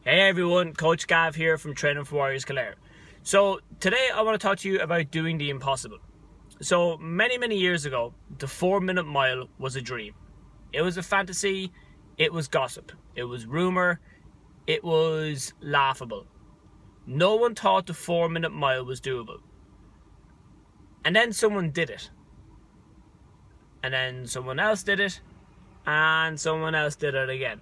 Hey everyone, Coach Gav here from Training for Warriors Kildare. So today I want to talk to you about doing the impossible. So many years ago, the 4-minute mile was a dream. It was a fantasy, it was gossip, it was rumor, it was laughable. No one thought the 4-minute mile was doable. And then someone did it. And then someone else did it. And someone else did it again.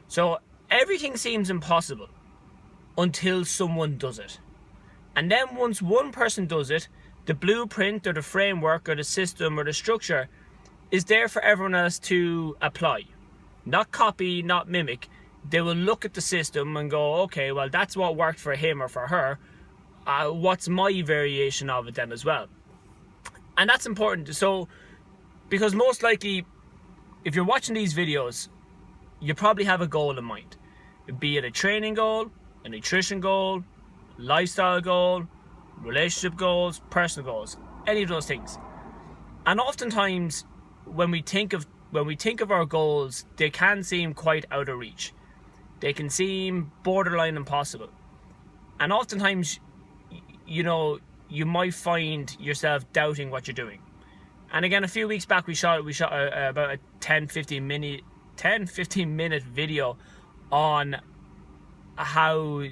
So everything seems impossible until someone does it. And then once one person does it, the blueprint or the framework or the system or the structure is there for everyone else to apply. Not copy, not mimic. They will look at the system and go, okay, well, that's what worked for him or for her. What's my variation of it then as well? And that's important. So, because most likely, if you're watching these videos, you probably have a goal in mind. Be it a training goal, a nutrition goal, lifestyle goal, relationship goals, personal goals, any of those things. And oftentimes when we think of our goals, they can seem quite out of reach. They can seem borderline impossible. And oftentimes, you might find yourself doubting what you're doing. And again, a few weeks back we shot about a 10-15 minute video on how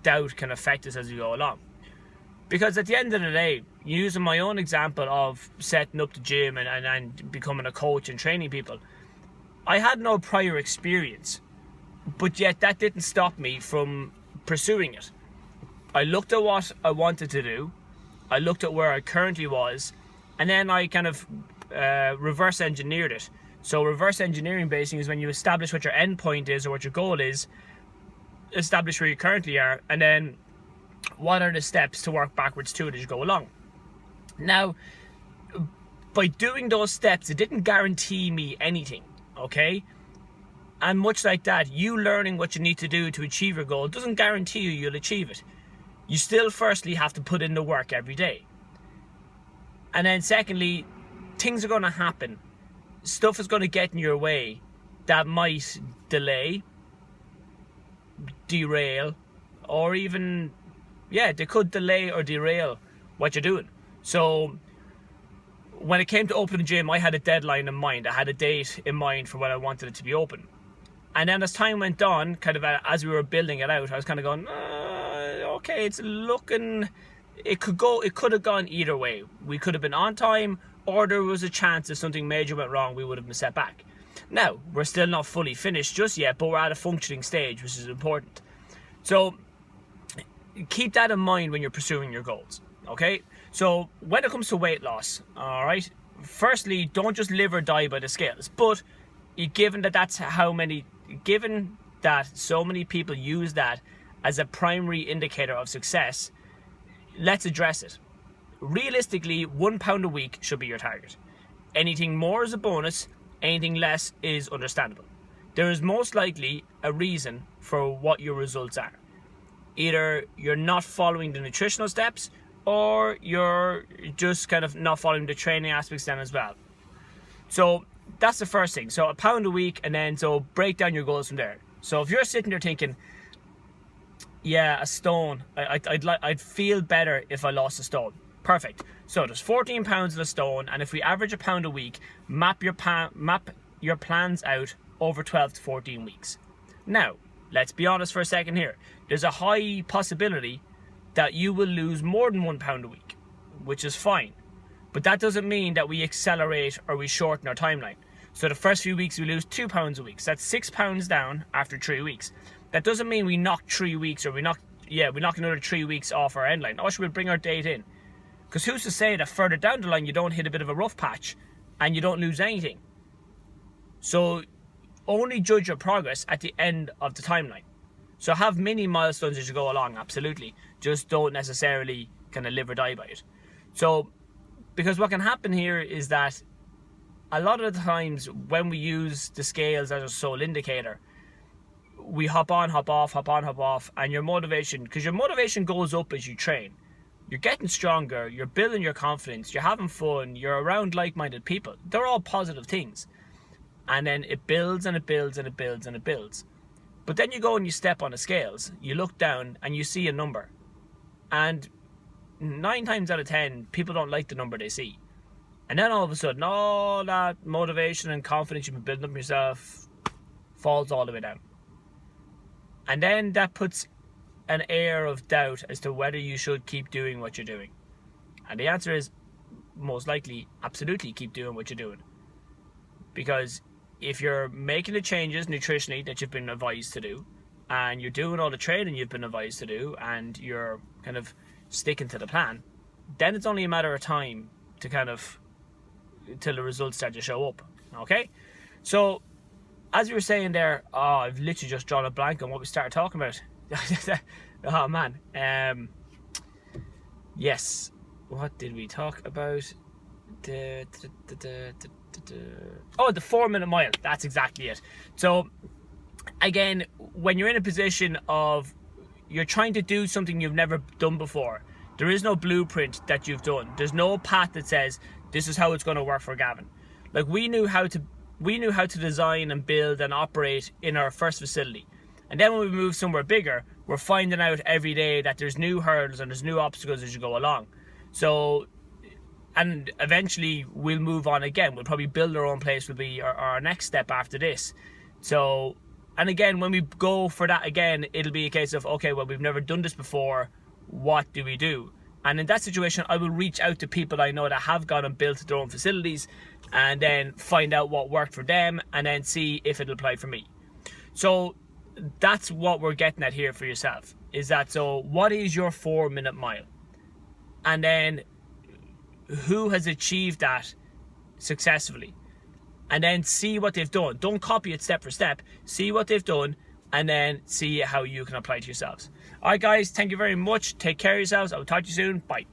doubt can affect us as we go along. Because at the end of the day, using my own example of setting up the gym and becoming a coach and training people, I had no prior experience, but yet that didn't stop me from pursuing it. I looked at what I wanted to do, I looked at where I currently was, and then I kind of reverse engineered it. So reverse engineering basically is when you establish what your end point is or what your goal is, establish where you currently are, and then what are the steps to work backwards to it as you go along. Now, by doing those steps, it didn't guarantee me anything, okay? And much like that, you learning what you need to do to achieve your goal doesn't guarantee you'll achieve it. You still firstly have to put in the work every day. And then secondly, things are going to happen. Stuff is going to get in your way that might delay, derail, or even, they could delay or derail what you're doing. So when it came to opening the gym, I had a deadline in mind. I had a date in mind for when I wanted it to be open. And then as time went on, kind of as we were building it out, I was kind of going, okay, it's looking, it could have gone either way. We could have been on time, or there was a chance if something major went wrong, we would have been set back. Now, we're still not fully finished just yet, but we're at a functioning stage, which is important. So, keep that in mind when you're pursuing your goals, okay? So, when it comes to weight loss, alright, firstly, don't just live or die by the scales, but given that so many people use that as a primary indicator of success, let's address it. Realistically, 1 pound a week should be your target. Anything more is a bonus, anything less is understandable. There is most likely a reason for what your results are. Either you're not following the nutritional steps, or you're just kind of not following the training aspects then as well. So that's the first thing. So 1 pound a week, and then so break down your goals from there. So if you're sitting there thinking, yeah, a stone, I'd feel better if I lost a stone. Perfect. So there's 14 pounds in a stone, and if we average a pound a week, map your plans out over 12 to 14 weeks. Now, let's be honest for a second here. There's a high possibility that you will lose more than 1 pound a week, which is fine. But that doesn't mean that we accelerate or we shorten our timeline. So the first few weeks we lose 2 pounds a week. So that's 6 pounds down after 3 weeks. That doesn't mean we knock 3 weeks or we knock another 3 weeks off our end line. Or should we bring our date in? Because who's to say that further down the line you don't hit a bit of a rough patch and you don't lose anything? So only judge your progress at the end of the timeline. So have mini milestones as you go along, absolutely. Just don't necessarily kind of live or die by it. So, because what can happen here is that a lot of the times when we use the scales as a sole indicator, we hop on, hop off, and your motivation, because your motivation goes up as you train. You're getting stronger, you're building your confidence, you're having fun, you're around like-minded people. They're all positive things. And then it builds and it builds and it builds and it builds. But then you go and you step on the scales, you look down and you see a number. And 9 times out of 10, people don't like the number they see. And then all of a sudden, all that motivation and confidence you've been building up yourself falls all the way down. And then that puts an air of doubt as to whether you should keep doing what you're doing. And the answer is most likely, absolutely keep doing what you're doing. Because if you're making the changes nutritionally that you've been advised to do, and you're doing all the training you've been advised to do, and you're kind of sticking to the plan, then it's only a matter of time to kind of till the results start to show up. Okay? So as we were saying there, I've literally just drawn a blank on what we started talking about. Oh man. Yes. What did we talk about? The 4-minute mile. That's exactly it. So again, when you're in a position of you're trying to do something you've never done before, there is no blueprint that you've done. There's no path that says this is how it's going to work for Gavin. Like we knew how to design and build and operate in our first facility. And then when we move somewhere bigger, we're finding out every day that there's new hurdles and there's new obstacles as you go along. So, and eventually we'll move on again. We'll probably build our own place will be our next step after this. So, and again, when we go for that again, it'll be a case of, okay, well, we've never done this before. What do we do? And in that situation, I will reach out to people I know that have gone and built their own facilities and then find out what worked for them and then see if it'll apply for me. So that's what we're getting at here for yourself. Is that, so what is your 4-minute mile? And then who has achieved that successfully? And then see what they've done. Don't copy it step for step. See what they've done and then see how you can apply it to yourselves. All right, guys, thank you very much. Take care of yourselves. I will talk to you soon. Bye.